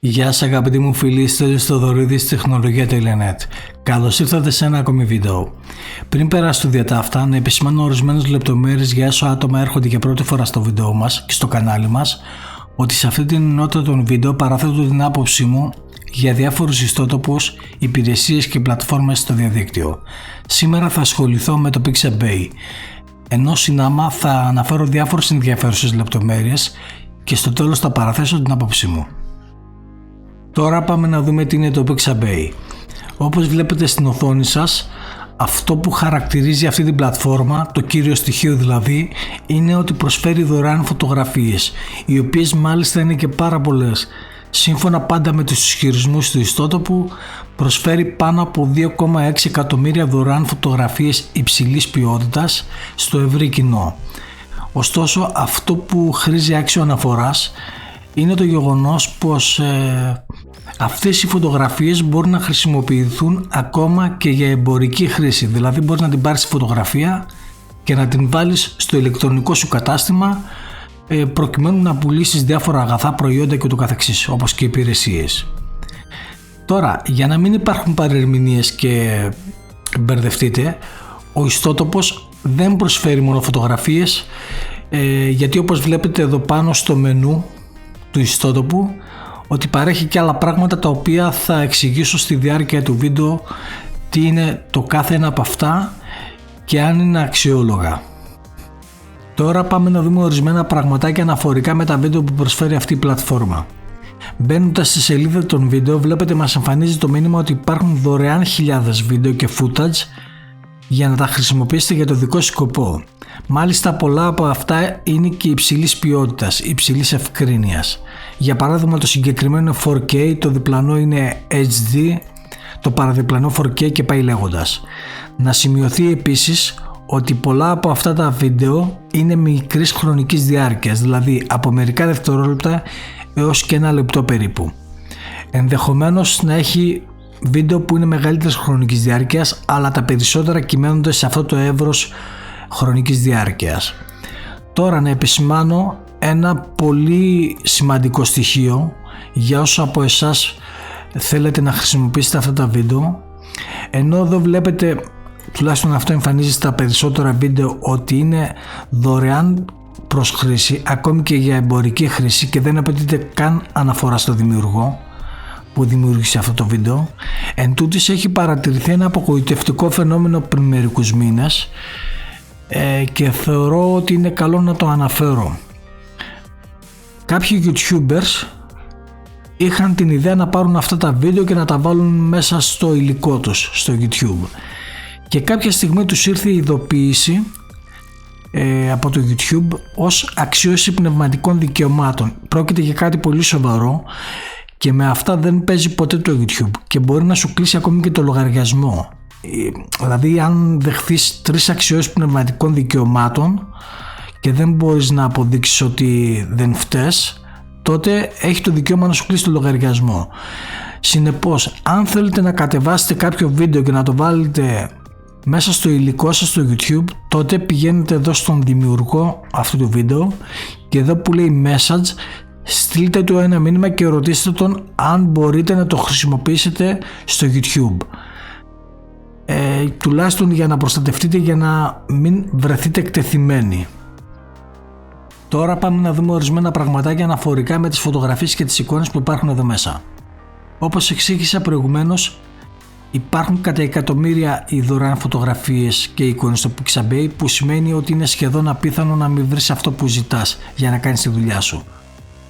Γεια σας αγαπητοί μου φίλοι, είστε στο Θοδωρίδης Τεχνολογία.net. Καλώς ήρθατε σε ένα ακόμη βίντεο. Πριν περάσω στο διατάφτα, να επισημάνω ορισμένες λεπτομέρειες για όσο άτομα έρχονται για πρώτη φορά στο βίντεο μας και στο κανάλι μας, ότι σε αυτή την ενότητα των βίντεο παραθέτω την άποψή μου για διάφορους ιστότοπους, υπηρεσίες και πλατφόρμες στο διαδίκτυο. Σήμερα θα ασχοληθώ με το Pixabay, ενώ συνάμα θα αναφέρω διάφορες ενδιαφέρουσες λεπτομέρειες και στο τέλος θα παραθέσω την άποψή μου. Τώρα πάμε να δούμε τι είναι το Pixabay. Όπως βλέπετε στην οθόνη σας, αυτό που χαρακτηρίζει αυτή την πλατφόρμα, το κύριο στοιχείο δηλαδή, είναι ότι προσφέρει δωρεάν φωτογραφίες, οι οποίες μάλιστα είναι και πάρα πολλές. Σύμφωνα πάντα με τους ισχυρισμούς του ιστότοπου, προσφέρει πάνω από 2,6 εκατομμύρια δωρεάν φωτογραφίες υψηλής ποιότητας στο ευρύ κοινό. Ωστόσο, αυτό που χρήζει άξιο αναφοράς είναι το γεγονός πως αυτές οι φωτογραφίες μπορούν να χρησιμοποιηθούν ακόμα και για εμπορική χρήση. Δηλαδή μπορείς να την πάρεις τη φωτογραφία και να την βάλεις στο ηλεκτρονικό σου κατάστημα προκειμένου να πουλήσεις διάφορα αγαθά, προϊόντα και το καθεξής, όπως και υπηρεσίες. Τώρα, για να μην υπάρχουν παρερμηνίες και μπερδευτείτε, ο ιστότοπος δεν προσφέρει μόνο φωτογραφίες, γιατί όπως βλέπετε εδώ πάνω στο μενού του ιστότοπου, ότι παρέχει και άλλα πράγματα τα οποία θα εξηγήσω στη διάρκεια του βίντεο τι είναι το κάθε ένα από αυτά και αν είναι αξιόλογα. Τώρα πάμε να δούμε ορισμένα πραγματάκια αναφορικά με τα βίντεο που προσφέρει αυτή η πλατφόρμα. Μπαίνοντας στη σελίδα των βίντεο, βλέπετε μας εμφανίζει το μήνυμα ότι υπάρχουν δωρεάν χιλιάδες βίντεο και footage για να τα χρησιμοποιήσετε για το δικό σας σκοπό. Μάλιστα πολλά από αυτά είναι και υψηλής ποιότητας, υψηλής ευκρίνειας. Για παράδειγμα το συγκεκριμένο 4K, το διπλανό είναι HD, το παραδιπλανό 4K και πάει λέγοντας. Να σημειωθεί επίσης ότι πολλά από αυτά τα βίντεο είναι μικρής χρονικής διάρκειας, δηλαδή από μερικά δευτερόλεπτα έως και ένα λεπτό περίπου. Ενδεχομένως να έχει βίντεο που είναι μεγαλύτερης χρονικής διάρκειας, αλλά τα περισσότερα κυμαίνονται σε αυτό το εύρος χρονικής διάρκειας. Τώρα να επισημάνω ένα πολύ σημαντικό στοιχείο για όσους από εσάς θέλετε να χρησιμοποιήσετε αυτά τα βίντεο. Ενώ εδώ βλέπετε, τουλάχιστον αυτό εμφανίζει στα περισσότερα βίντεο, ότι είναι δωρεάν προς χρήση, ακόμη και για εμπορική χρήση, και δεν απαιτείται καν αναφορά στο δημιουργό που δημιούργησε αυτό το βίντεο. Εν τούτης έχει παρατηρηθεί ένα απογοητευτικό φαινόμενο πριν μερικούς μήνες και θεωρώ ότι είναι καλό να το αναφέρω. Κάποιοι YouTubers είχαν την ιδέα να πάρουν αυτά τα βίντεο και να τα βάλουν μέσα στο υλικό τους στο YouTube, και κάποια στιγμή τους ήρθε η ειδοποίηση από το YouTube ως αξίωση πνευματικών δικαιωμάτων. Πρόκειται για κάτι πολύ σοβαρό και με αυτά δεν παίζει ποτέ το YouTube και μπορεί να σου κλείσει ακόμη και το λογαριασμό. Δηλαδή αν δεχθείς 3 αξιώσεις πνευματικών δικαιωμάτων και δεν μπορείς να αποδείξεις ότι δεν φταίς, τότε έχει το δικαίωμα να σου κλείσει το λογαριασμό. Συνεπώς, αν θέλετε να κατεβάσετε κάποιο βίντεο και να το βάλετε μέσα στο υλικό σας στο YouTube, τότε πηγαίνετε εδώ στον δημιουργό αυτού του βίντεο και εδώ που λέει message, στείλτε του ένα μήνυμα και ρωτήστε τον αν μπορείτε να το χρησιμοποιήσετε στο YouTube. Τουλάχιστον για να προστατευτείτε, για να μην βρεθείτε εκτεθειμένοι. Τώρα πάμε να δούμε ορισμένα πραγματάκια αναφορικά με τις φωτογραφίες και τις εικόνες που υπάρχουν εδώ μέσα. Όπως εξήγησα προηγουμένως, υπάρχουν κατά εκατομμύρια οι δωρεάν φωτογραφίες και εικόνες στο Pixabay, που σημαίνει ότι είναι σχεδόν απίθανο να μην βρεις αυτό που ζητάς για να κάνεις τη δουλειά σου.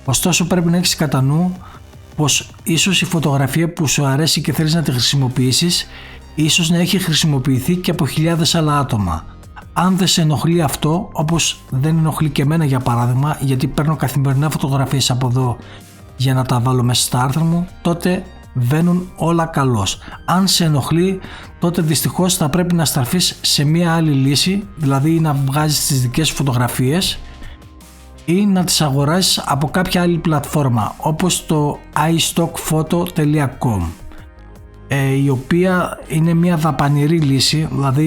Ωστόσο πρέπει να έχεις κατά νου πως ίσως η φωτογραφία που σου αρέσει και θέλεις να τη χρησιμοποιήσεις, ίσως να έχει χρησιμοποιηθεί και από χιλιάδες άλλα άτομα. Αν δεν σε ενοχλεί αυτό, όπως δεν ενοχλεί και εμένα για παράδειγμα, γιατί παίρνω καθημερινά φωτογραφίες από εδώ για να τα βάλω μέσα στα άρθρα μου, τότε βαίνουν όλα καλώς. Αν σε ενοχλεί, τότε δυστυχώς θα πρέπει να στραφείς σε μία άλλη λύση, δηλαδή να βγάζεις τις δικές σου φωτογραφίες ή να τις αγοράσεις από κάποια άλλη πλατφόρμα, όπως το iStockphoto.com, η οποία είναι μία δαπανηρή λύση, δηλαδή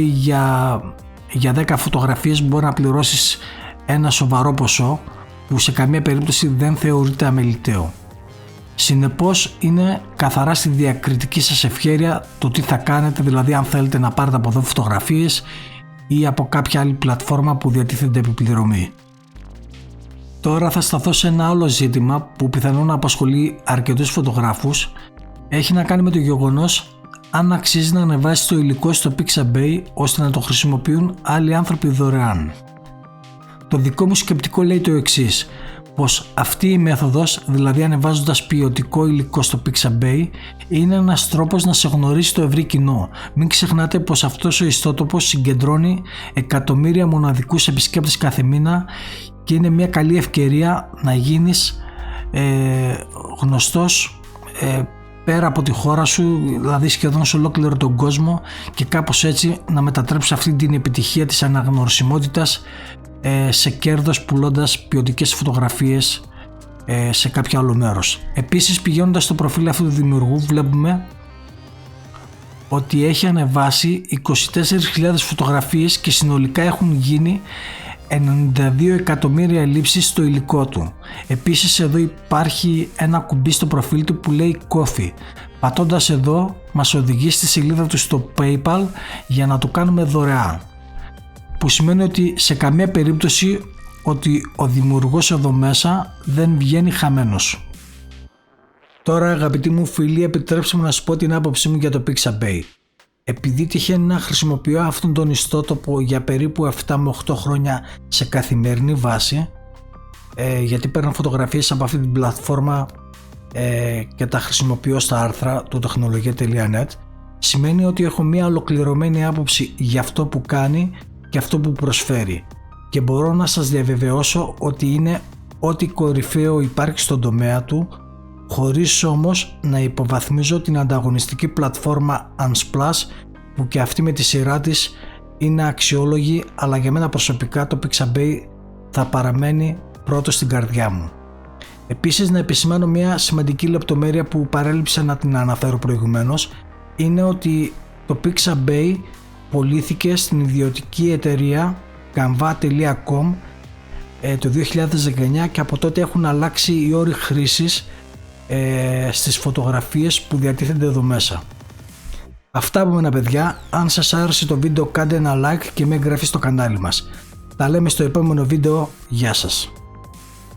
για 10 φωτογραφίες μπορεί να πληρώσεις ένα σοβαρό ποσό που σε καμία περίπτωση δεν θεωρείται αμεληταίο. Συνεπώς είναι καθαρά στη διακριτική σας ευχέρεια το τι θα κάνετε, δηλαδή αν θέλετε να πάρετε από εδώ φωτογραφίες ή από κάποια άλλη πλατφόρμα που διατίθεται επιπληρωμή. Τώρα θα σταθώ σε ένα άλλο ζήτημα που πιθανόν να απασχολεί αρκετούς φωτογράφους. Έχει να κάνει με το γεγονός αν αξίζει να ανεβάσει το υλικό στο Pixabay ώστε να το χρησιμοποιούν άλλοι άνθρωποι δωρεάν. Το δικό μου σκεπτικό λέει το εξής, πως αυτή η μέθοδος, δηλαδή ανεβάζοντας ποιοτικό υλικό στο Pixabay, είναι ένας τρόπος να σε γνωρίσει το ευρύ κοινό. Μην ξεχνάτε πως αυτός ο ιστότοπος συγκεντρώνει εκατομμύρια μοναδικούς επισκέπτες κάθε μήνα και είναι μια καλή ευκαιρία να γίνεις γνωστός πέρα από τη χώρα σου, δηλαδή σχεδόν σε ολόκληρο τον κόσμο, και κάπως έτσι να μετατρέψεις αυτή την επιτυχία της αναγνωρισιμότητας σε κέρδος πουλώντας ποιοτικές φωτογραφίες σε κάποιο άλλο μέρος. Επίσης, πηγαίνοντας στο προφίλ αυτού του δημιουργού, βλέπουμε ότι έχει ανεβάσει 24.000 φωτογραφίες και συνολικά έχουν γίνει 92 εκατομμύρια λήψεις στο υλικό του. Επίσης, εδώ υπάρχει ένα κουμπί στο προφίλ του που λέει Coffee. Πατώντας εδώ μας οδηγεί στη σελίδα του στο PayPal για να το κάνουμε δωρεάν, που σημαίνει ότι σε καμία περίπτωση ότι ο δημιουργός εδώ μέσα δεν βγαίνει χαμένος. Τώρα, αγαπητοί μου φίλοι, επιτρέψτε μου να σας πω την άποψή μου για το Pixabay. Επειδή τυχαίνει να χρησιμοποιώ αυτόν τον ιστότοπο για περίπου 7 με 8 χρόνια σε καθημερινή βάση, γιατί παίρνω φωτογραφίες από αυτή την πλατφόρμα και τα χρησιμοποιώ στα άρθρα του τεχνολογία.net, σημαίνει ότι έχω μια ολοκληρωμένη άποψη για αυτό που κάνει και αυτό που προσφέρει, και μπορώ να σας διαβεβαιώσω ότι είναι ό,τι κορυφαίο υπάρχει στον τομέα του, χωρίς όμως να υποβαθμίζω την ανταγωνιστική πλατφόρμα Unsplash, που και αυτή με τη σειρά της είναι αξιόλογη, αλλά για μένα προσωπικά το Pixabay θα παραμένει πρώτο στην καρδιά μου. Επίσης, να επισημάνω μια σημαντική λεπτομέρεια που παρέλειψα να την αναφέρω προηγουμένως, είναι ότι το Pixabay πωλήθηκε στην ιδιωτική εταιρεία canva.com το 2019 και από τότε έχουν αλλάξει οι όροι χρήσης στις φωτογραφίες που διατίθενται εδώ μέσα. Αυτά από μένα, παιδιά. Αν σας άρεσε το βίντεο, κάντε ένα like και μια εγγραφή στο κανάλι μας. Τα λέμε στο επόμενο βίντεο. Γεια σας.